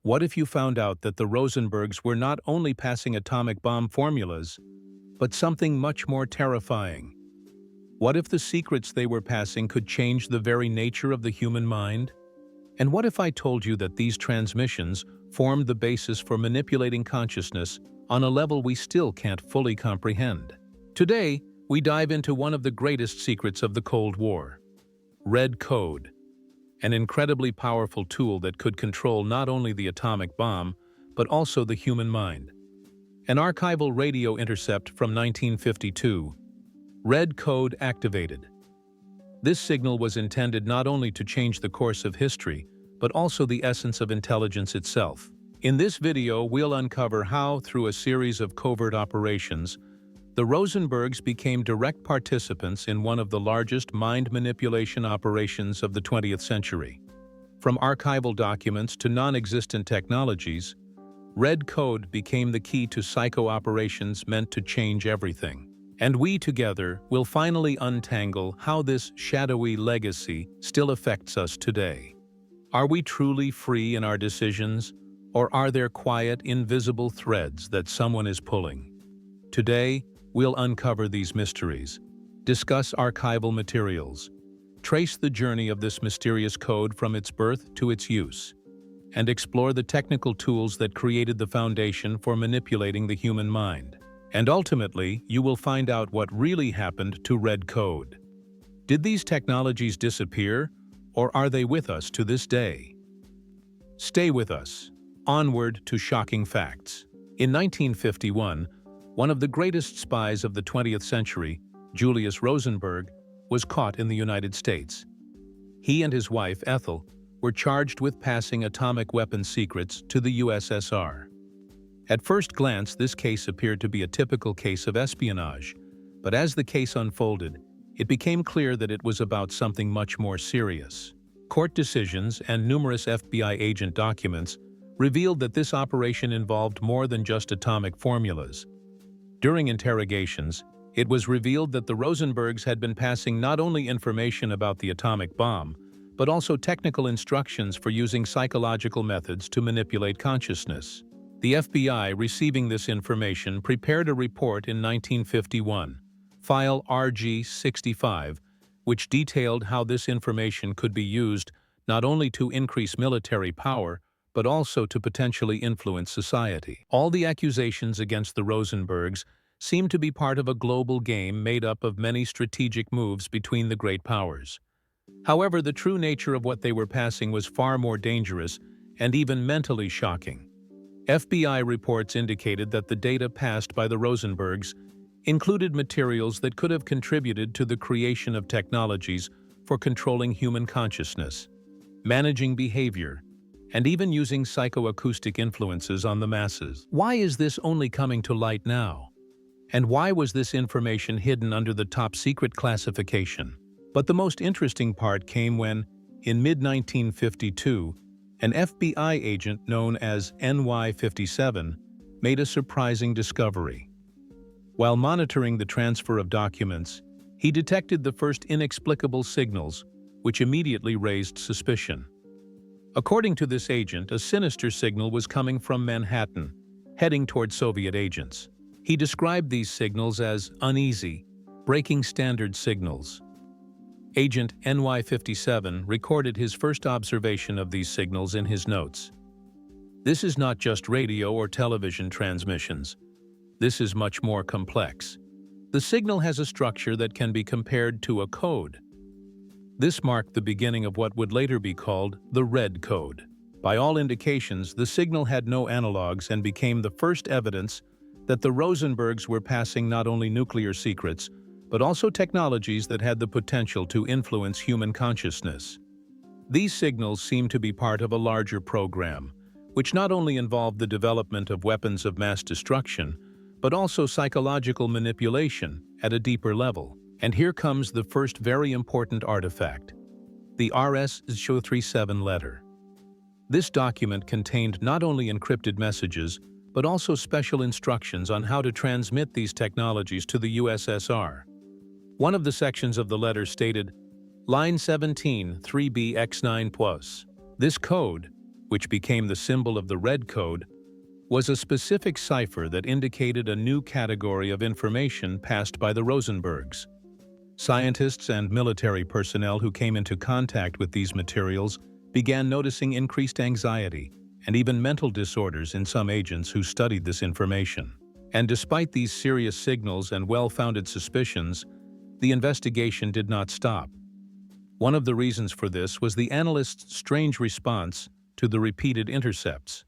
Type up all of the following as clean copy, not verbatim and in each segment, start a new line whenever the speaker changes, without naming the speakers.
What if you found out that the Rosenbergs were not only passing atomic bomb formulas, but something much more terrifying? What if the secrets they were passing could change the very nature of the human mind? And what if I told you that these transmissions formed the basis for manipulating consciousness on a level we still can't fully comprehend? Today, we dive into one of the greatest secrets of the Cold War: Red Code, an incredibly powerful tool that could control not only the atomic bomb, but also the human mind. An archival radio intercept from 1952, Red Code activated. This signal was intended not only to change the course of history, but also the essence of intelligence itself. In this video, we'll uncover how, through a series of covert operations, the Rosenbergs became direct participants in one of the largest mind manipulation operations of the 20th century. From archival documents to non-existent technologies, Red Code became the key to psycho operations meant to change everything. And we together will finally untangle how this shadowy legacy still affects us today. Are we truly free in our decisions, or are there quiet, invisible threads that someone is pulling? Today, we'll uncover these mysteries, discuss archival materials, trace the journey of this mysterious code from its birth to its use, and explore the technical tools that created the foundation for manipulating the human mind. And ultimately, you will find out what really happened to Red Code. Did these technologies disappear, or are they with us to this day? Stay with us. Onward to shocking facts. In 1951, one of the greatest spies of the 20th century, Julius Rosenberg, was caught in the United States. He and his wife, Ethel, were charged with passing atomic weapons secrets to the USSR. At first glance, this case appeared to be a typical case of espionage, but as the case unfolded, it became clear that it was about something much more serious. Court decisions and numerous FBI agent documents revealed that this operation involved more than just atomic formulas. During interrogations, it was revealed that the Rosenbergs had been passing not only information about the atomic bomb, but also technical instructions for using psychological methods to manipulate consciousness. The FBI, receiving this information, prepared a report in 1951, File RG-65, which detailed how this information could be used not only to increase military power, but also to potentially influence society. All the accusations against the Rosenbergs seemed to be part of a global game made up of many strategic moves between the great powers. However, the true nature of what they were passing was far more dangerous and even mentally shocking. FBI reports indicated that the data passed by the Rosenbergs included materials that could have contributed to the creation of technologies for controlling human consciousness, managing behavior, and even using psychoacoustic influences on the masses. Why is this only coming to light now? And why was this information hidden under the top-secret classification? But the most interesting part came when, in mid-1952, an FBI agent known as NY-57 made a surprising discovery. While monitoring the transfer of documents, he detected the first inexplicable signals, which immediately raised suspicion. According to this agent, a sinister signal was coming from Manhattan, heading toward Soviet agents. He described these signals as uneasy, breaking standard signals. Agent NY-57 recorded his first observation of these signals in his notes. This is not just radio or television transmissions. This is much more complex. The signal has a structure that can be compared to a code. This marked the beginning of what would later be called the Red Code. By all indications, the signal had no analogs and became the first evidence that the Rosenbergs were passing not only nuclear secrets, but also technologies that had the potential to influence human consciousness. These signals seemed to be part of a larger program, which not only involved the development of weapons of mass destruction, but also psychological manipulation at a deeper level. And here comes the first very important artifact, the RS-037 letter. This document contained not only encrypted messages, but also special instructions on how to transmit these technologies to the USSR. One of the sections of the letter stated, Line 17, 3BX9+. This code, which became the symbol of the red code, was a specific cipher that indicated a new category of information passed by the Rosenbergs. Scientists and military personnel who came into contact with these materials began noticing increased anxiety and even mental disorders in some agents who studied this information. And despite these serious signals and well-founded suspicions, the investigation did not stop. One of the reasons for this was the analysts' strange response to the repeated intercepts.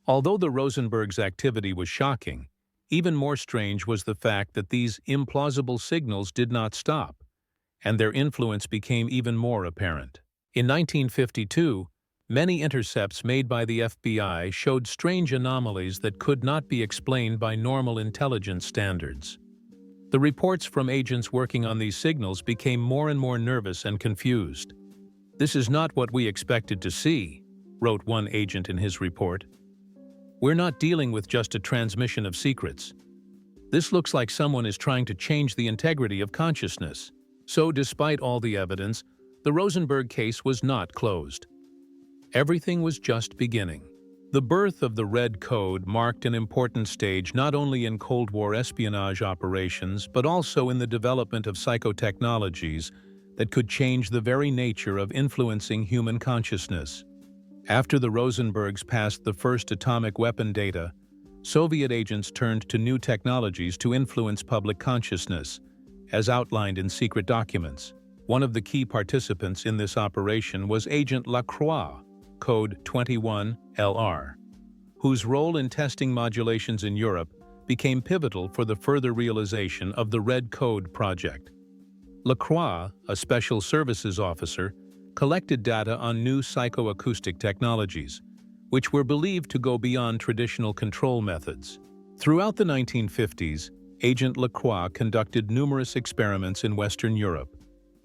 Although the Rosenbergs' activity was shocking, even more strange was the fact that these implausible signals did not stop, and their influence became even more apparent. In 1952, many intercepts made by the FBI showed strange anomalies that could not be explained by normal intelligence standards. The reports from agents working on these signals became more and more nervous and confused. "This is not what we expected to see," wrote one agent in his report. "We're not dealing with just a transmission of secrets. This looks like someone is trying to change the integrity of consciousness." So, despite all the evidence, the Rosenberg case was not closed. Everything was just beginning. The birth of the Red Code marked an important stage not only in Cold War espionage operations but also in the development of psychotechnologies that could change the very nature of influencing human consciousness. After the Rosenbergs passed the first atomic weapon data, Soviet agents turned to new technologies to influence public consciousness, as outlined in secret documents. One of the key participants in this operation was Agent Lacroix, code 21LR, whose role in testing modulations in Europe became pivotal for the further realization of the Red Code project. Lacroix, a special services officer, collected data on new psychoacoustic technologies, which were believed to go beyond traditional control methods. Throughout the 1950s, Agent Lacroix conducted numerous experiments in Western Europe,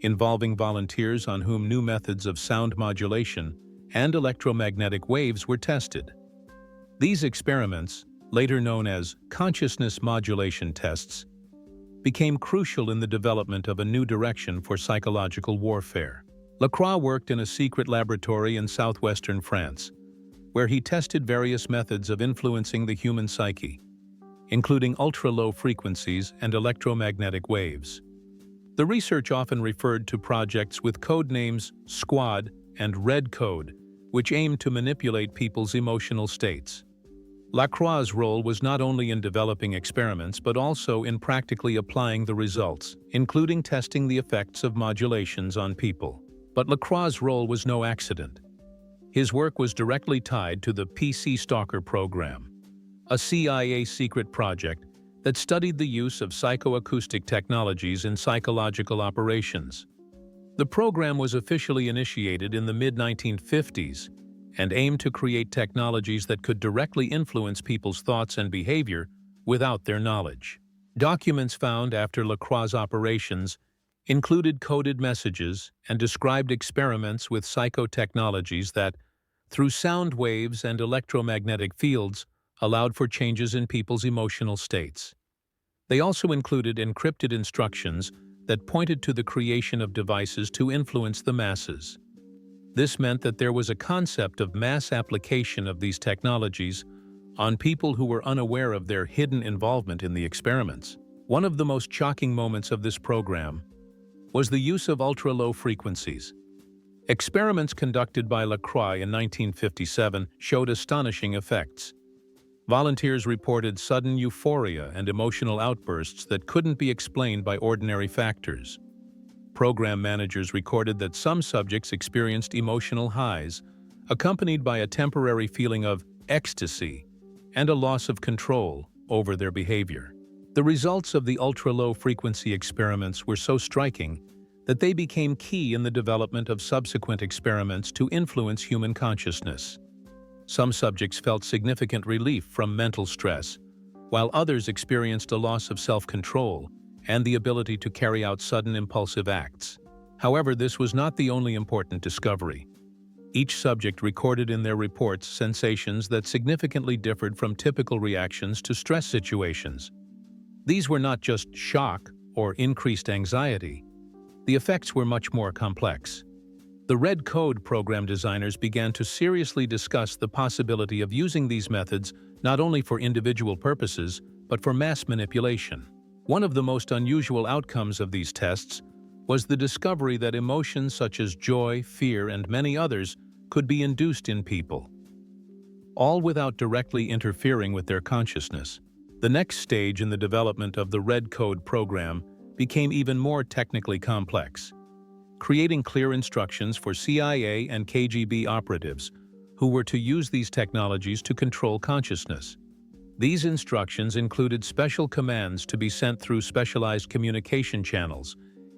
involving volunteers on whom new methods of sound modulation and electromagnetic waves were tested. These experiments, later known as consciousness modulation tests, became crucial in the development of a new direction for psychological warfare. Lacroix worked in a secret laboratory in southwestern France, where he tested various methods of influencing the human psyche, including ultra-low frequencies and electromagnetic waves. The research often referred to projects with code names Squad and Red Code, which aimed to manipulate people's emotional states. Lacroix's role was not only in developing experiments but also in practically applying the results, including testing the effects of modulations on people. But Lacroix's role was no accident. His work was directly tied to the PC Stalker program, a CIA secret project that studied the use of psychoacoustic technologies in psychological operations. The program was officially initiated in the mid-1950s and aimed to create technologies that could directly influence people's thoughts and behavior without their knowledge. Documents found after Lacroix's operations included coded messages and described experiments with psychotechnologies that, through sound waves and electromagnetic fields, allowed for changes in people's emotional states. They also included encrypted instructions that pointed to the creation of devices to influence the masses. This meant that there was a concept of mass application of these technologies on people who were unaware of their hidden involvement in the experiments. One of the most shocking moments of this program was the use of ultra-low frequencies. Experiments conducted by Lacroix in 1957 showed astonishing effects. Volunteers reported sudden euphoria and emotional outbursts that couldn't be explained by ordinary factors. Program managers recorded that some subjects experienced emotional highs, accompanied by a temporary feeling of ecstasy and a loss of control over their behavior. The results of the ultra-low frequency experiments were so striking that they became key in the development of subsequent experiments to influence human consciousness. Some subjects felt significant relief from mental stress, while others experienced a loss of self-control and the ability to carry out sudden impulsive acts. However, this was not the only important discovery. Each subject recorded in their reports sensations that significantly differed from typical reactions to stress situations. These were not just shock or increased anxiety. The effects were much more complex. The Red Code program designers began to seriously discuss the possibility of using these methods not only for individual purposes, but for mass manipulation. One of the most unusual outcomes of these tests was the discovery that emotions such as joy, fear, and many others could be induced in people, all without directly interfering with their consciousness. The next stage in the development of the Red Code program became even more technically complex, creating clear instructions for CIA and KGB operatives who were to use these technologies to control consciousness. These instructions included special commands to be sent through specialized communication channels,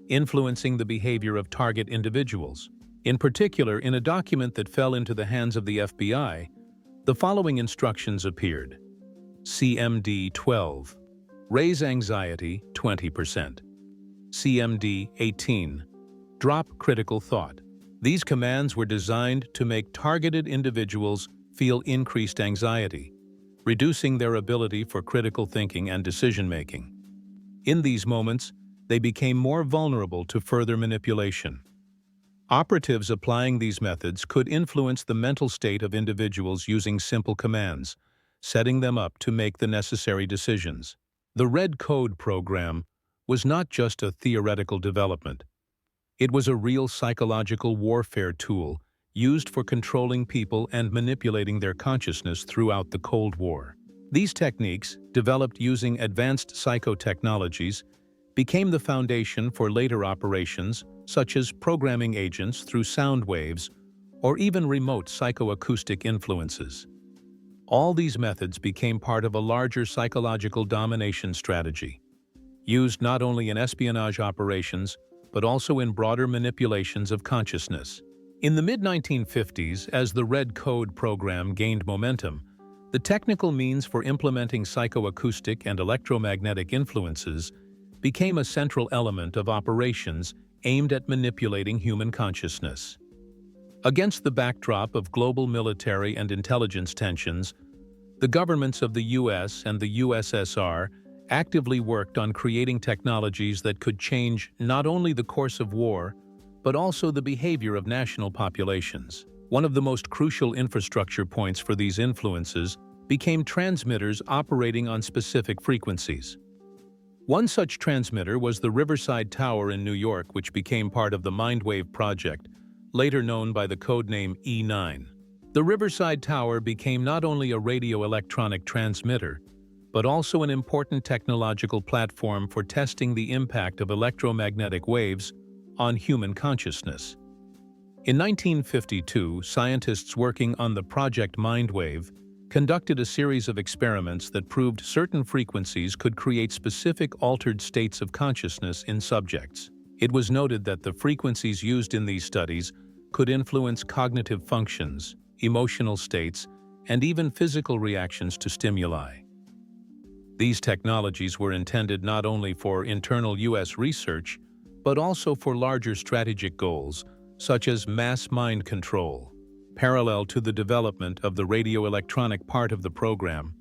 influencing the behavior of target individuals. In particular, in a document that fell into the hands of the FBI, the following instructions appeared. CMD 12. Raise anxiety 20%. CMD 18. Drop critical thought. These commands were designed to make targeted individuals feel increased anxiety, reducing their ability for critical thinking and decision-making. In these moments, they became more vulnerable to further manipulation. Operatives applying these methods could influence the mental state of individuals using simple commands, setting them up to make the necessary decisions. The Red Code program was not just a theoretical development. It was a real psychological warfare tool used for controlling people and manipulating their consciousness throughout the Cold War. These techniques, developed using advanced psychotechnologies, became the foundation for later operations such as programming agents through sound waves or even remote psychoacoustic influences. All these methods became part of a larger psychological domination strategy, used not only in espionage operations but also in broader manipulations of consciousness. In the mid-1950s, as the Red Code program gained momentum, the technical means for implementing psychoacoustic and electromagnetic influences became a central element of operations aimed at manipulating human consciousness. Against the backdrop of global military and intelligence tensions, the governments of the US and the USSR actively worked on creating technologies that could change not only the course of war, but also the behavior of national populations. One of the most crucial infrastructure points for these influences became transmitters operating on specific frequencies. One such transmitter was the Riverside Tower in New York, which became part of the Mindwave project, later known by the codename E9. The Riverside Tower became not only a radio-electronic transmitter, but also an important technological platform for testing the impact of electromagnetic waves on human consciousness. In 1952, scientists working on the Project Mindwave conducted a series of experiments that proved certain frequencies could create specific altered states of consciousness in subjects. It was noted that the frequencies used in these studies could influence cognitive functions, emotional states, and even physical reactions to stimuli. These technologies were intended not only for internal U.S. research, but also for larger strategic goals, such as mass mind control. Parallel to the development of the radio-electronic part of the program,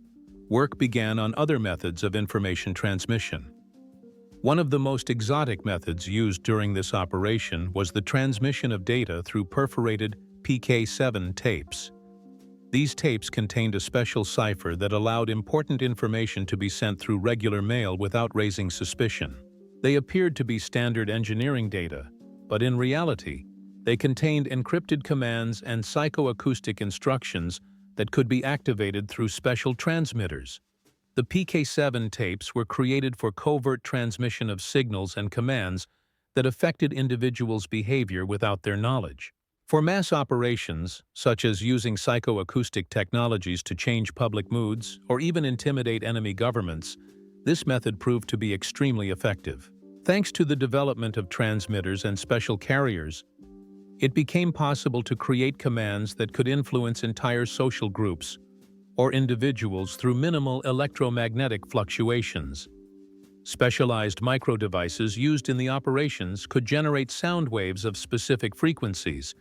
work began on other methods of information transmission. One of the most exotic methods used during this operation was the transmission of data through perforated PK7 tapes. These tapes contained a special cipher that allowed important information to be sent through regular mail without raising suspicion. They appeared to be standard engineering data, but in reality, they contained encrypted commands and psychoacoustic instructions that could be activated through special transmitters. The PK7 tapes were created for covert transmission of signals and commands that affected individuals' behavior without their knowledge. For mass operations, such as using psychoacoustic technologies to change public moods or even intimidate enemy governments, this method proved to be extremely effective. Thanks to the development of transmitters and special carriers, it became possible to create commands that could influence entire social groups or individuals through minimal electromagnetic fluctuations. Specialized micro-devices used in the operations could generate sound waves of specific frequencies,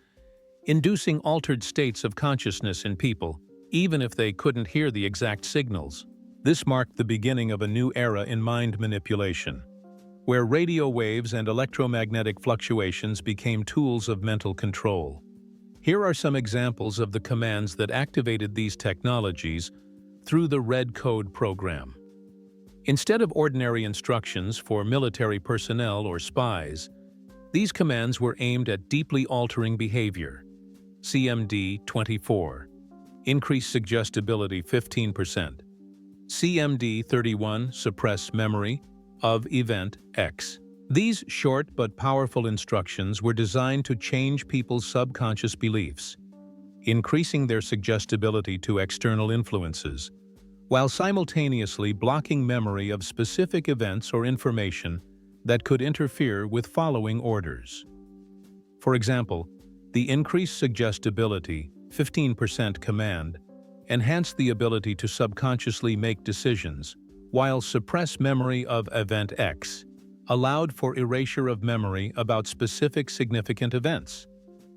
inducing altered states of consciousness in people, even if they couldn't hear the exact signals. This marked the beginning of a new era in mind manipulation, where radio waves and electromagnetic fluctuations became tools of mental control. Here are some examples of the commands that activated these technologies through the Red Code program. Instead of ordinary instructions for military personnel or spies, these commands were aimed at deeply altering behavior. CMD 24. Increase suggestibility 15%. CMD 31. Suppress memory of event X. These short but powerful instructions were designed to change people's subconscious beliefs, increasing their suggestibility to external influences, while simultaneously blocking memory of specific events or information that could interfere with following orders. For example, the increased suggestibility 15% command enhanced the ability to subconsciously make decisions, while suppress memory of event X allowed for erasure of memory about specific significant events,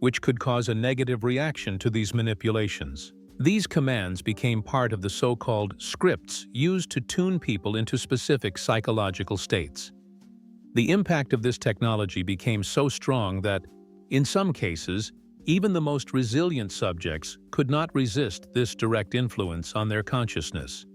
which could cause a negative reaction to these manipulations. These commands became part of the so-called scripts used to tune people into specific psychological states. The impact of this technology became so strong that, in some cases, even the most resilient subjects could not resist this direct influence on their consciousness.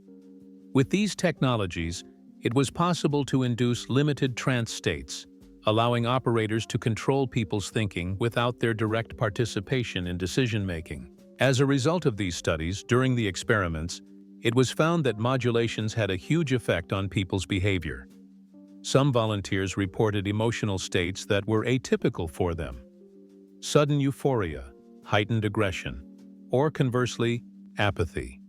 With these technologies, it was possible to induce limited trance states, allowing operators to control people's thinking without their direct participation in decision-making. As a result of these studies, during the experiments, it was found that modulations had a huge effect on people's behavior. Some volunteers reported emotional states that were atypical for them: sudden euphoria, heightened aggression, or conversely, apathy.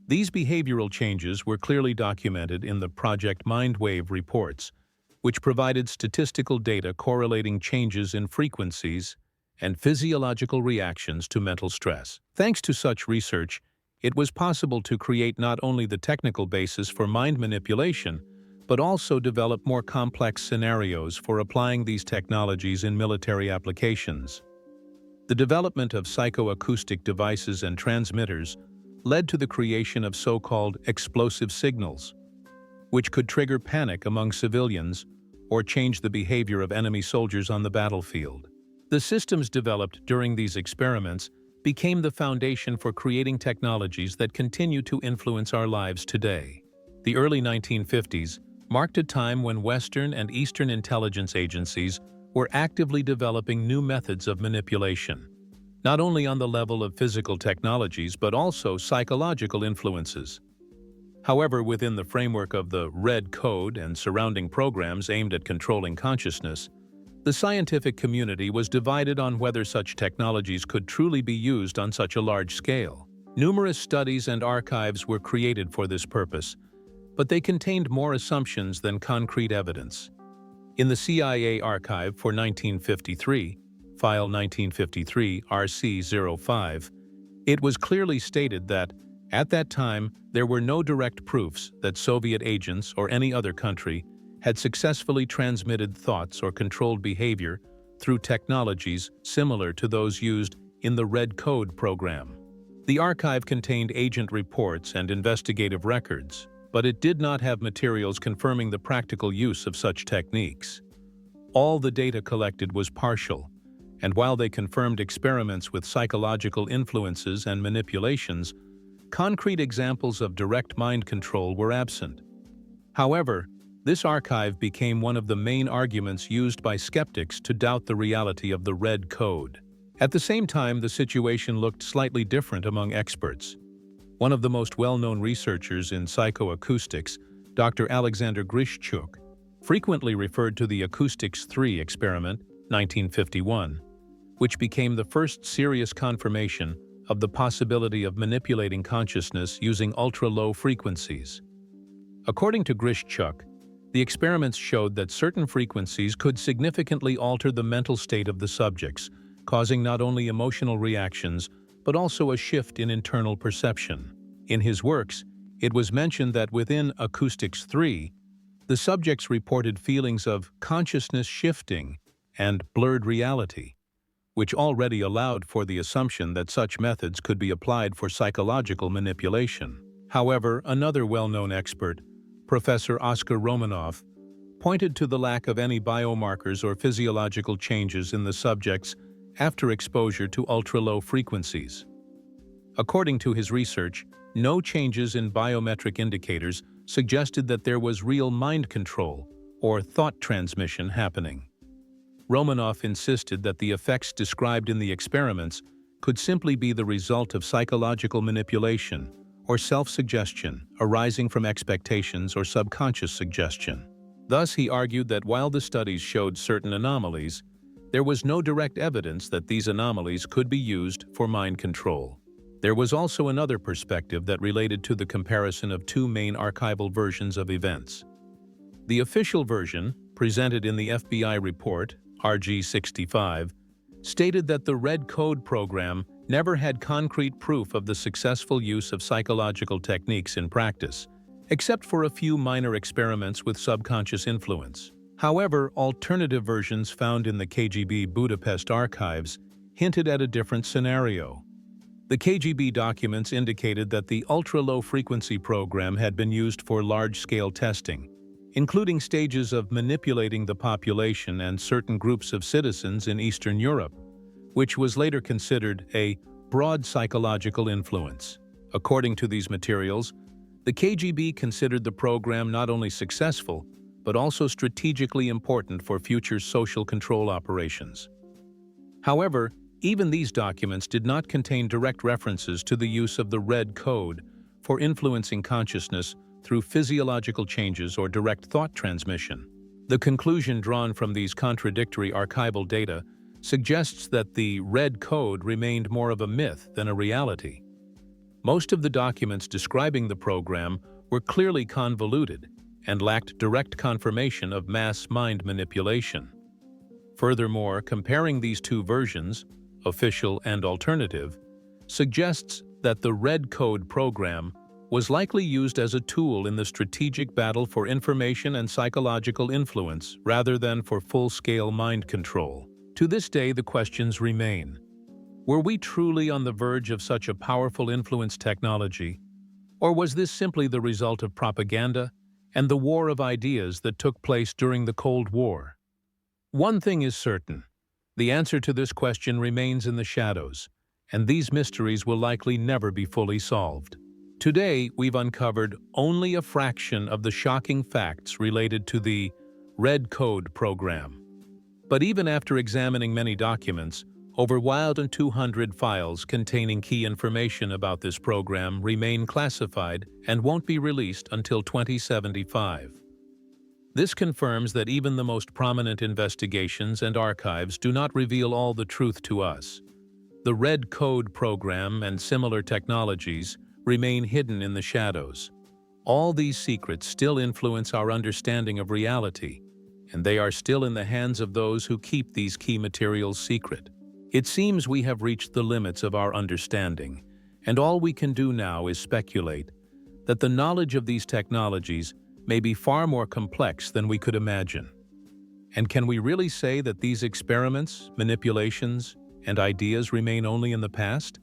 These behavioral changes were clearly documented in the Project Mindwave reports, which provided statistical data correlating changes in frequencies and physiological reactions to mental stress. Thanks to such research, it was possible to create not only the technical basis for mind manipulation, but also develop more complex scenarios for applying these technologies in military applications. The development of psychoacoustic devices and transmitters led to the creation of so-called explosive signals, which could trigger panic among civilians or change the behavior of enemy soldiers on the battlefield. The systems developed during these experiments became the foundation for creating technologies that continue to influence our lives today. The early 1950s marked a time when Western and Eastern intelligence agencies were actively developing new methods of manipulation, not only on the level of physical technologies but also psychological influences. However, within the framework of the Red Code and surrounding programs aimed at controlling consciousness, the scientific community was divided on whether such technologies could truly be used on such a large scale. Numerous studies and archives were created for this purpose, but they contained more assumptions than concrete evidence. In the CIA archive for 1953, File 1953 RC05, it was clearly stated that, at that time, there were no direct proofs that Soviet agents or any other country had successfully transmitted thoughts or controlled behavior through technologies similar to those used in the Red Code program. The archive contained agent reports and investigative records, but it did not have materials confirming the practical use of such techniques. All the data collected was partial, and while they confirmed experiments with psychological influences and manipulations, concrete examples of direct mind control were absent. However, this archive became one of the main arguments used by skeptics to doubt the reality of the Red Code. At the same time, the situation looked slightly different among experts. One of the most well-known researchers in psychoacoustics, Dr. Alexander Grishchuk, frequently referred to the Acoustics 3 experiment, 1951, which became the first serious confirmation of the possibility of manipulating consciousness using ultra-low frequencies. According to Grishchuk, the experiments showed that certain frequencies could significantly alter the mental state of the subjects, causing not only emotional reactions, but also a shift in internal perception. In his works, it was mentioned that within Acoustics 3, the subjects reported feelings of consciousness shifting and blurred reality, which already allowed for the assumption that such methods could be applied for psychological manipulation. However, another well-known expert, Professor Oscar Romanoff, pointed to the lack of any biomarkers or physiological changes in the subjects after exposure to ultra-low frequencies. According to his research, no changes in biometric indicators suggested that there was real mind control or thought transmission happening. Romanoff insisted that the effects described in the experiments could simply be the result of psychological manipulation or self-suggestion arising from expectations or subconscious suggestion. Thus, he argued that while the studies showed certain anomalies, there was no direct evidence that these anomalies could be used for mind control. There was also another perspective that related to the comparison of two main archival versions of events. The official version, presented in the FBI report, RG-65, stated that the Red Code program never had concrete proof of the successful use of psychological techniques in practice, except for a few minor experiments with subconscious influence. However, alternative versions found in the KGB Budapest archives hinted at a different scenario. The KGB documents indicated that the ultra-low frequency program had been used for large-scale testing, including stages of manipulating the population and certain groups of citizens in Eastern Europe, which was later considered a broad psychological influence. According to these materials, the KGB considered the program not only successful, but also strategically important for future social control operations. However, even these documents did not contain direct references to the use of the Red Code for influencing consciousness through physiological changes or direct thought transmission. The conclusion drawn from these contradictory archival data suggests that the Red Code remained more of a myth than a reality. Most of the documents describing the program were clearly convoluted and lacked direct confirmation of mass mind manipulation. Furthermore, comparing these two versions, official and alternative, suggests that the Red Code program was likely used as a tool in the strategic battle for information and psychological influence rather than for full-scale mind control. To this day, the questions remain. Were we truly on the verge of such a powerful influence technology, or was this simply the result of propaganda and the war of ideas that took place during the Cold War? One thing is certain. The answer to this question remains in the shadows, and these mysteries will likely never be fully solved. Today, we've uncovered only a fraction of the shocking facts related to the Red Code program. But even after examining many documents, over 1,200 files containing key information about this program remain classified and won't be released until 2075. This confirms that even the most prominent investigations and archives do not reveal all the truth to us. The Red Code program and similar technologies remain hidden in the shadows. All these secrets still influence our understanding of reality, and they are still in the hands of those who keep these key materials secret. It seems we have reached the limits of our understanding, and all we can do now is speculate that the knowledge of these technologies may be far more complex than we could imagine. And can we really say that these experiments, manipulations, and ideas remain only in the past?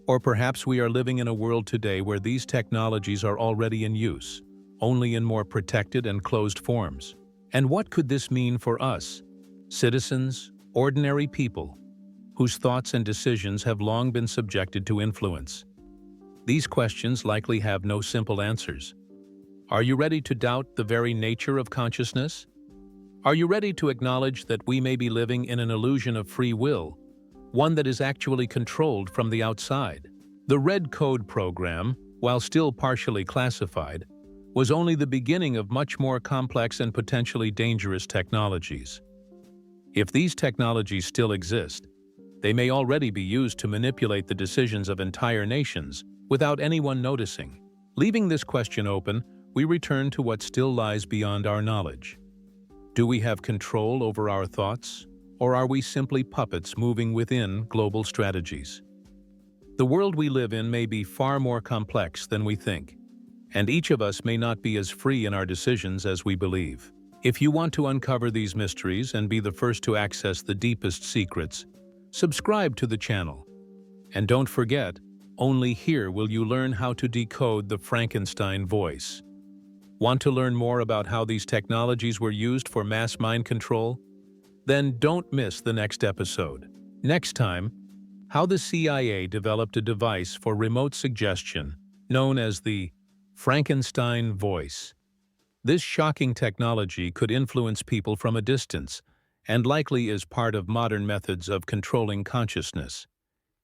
Or perhaps we are living in a world today where these technologies are already in use, only in more protected and closed forms. And what could this mean for us, citizens, ordinary people, whose thoughts and decisions have long been subjected to influence? These questions likely have no simple answers. Are you ready to doubt the very nature of consciousness? Are you ready to acknowledge that we may be living in an illusion of free will, one that is actually controlled from the outside? The Red Code program, while still partially classified, was only the beginning of much more complex and potentially dangerous technologies. If these technologies still exist, they may already be used to manipulate the decisions of entire nations without anyone noticing. Leaving this question open, we return to what still lies beyond our knowledge. Do we have control over our thoughts, or are we simply puppets moving within global strategies? The world we live in may be far more complex than we think, and each of us may not be as free in our decisions as we believe. If you want to uncover these mysteries and be the first to access the deepest secrets, subscribe to the channel. And don't forget, only here will you learn how to decode the Frankenstein voice. Want to learn more about how these technologies were used for mass mind control? Then don't miss the next episode. Next time, how the CIA developed a device for remote suggestion known as the Frankenstein voice. This shocking technology could influence people from a distance and likely is part of modern methods of controlling consciousness.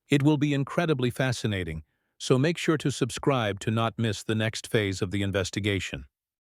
It will be incredibly fascinating, so make sure to subscribe to not miss the next phase of the investigation.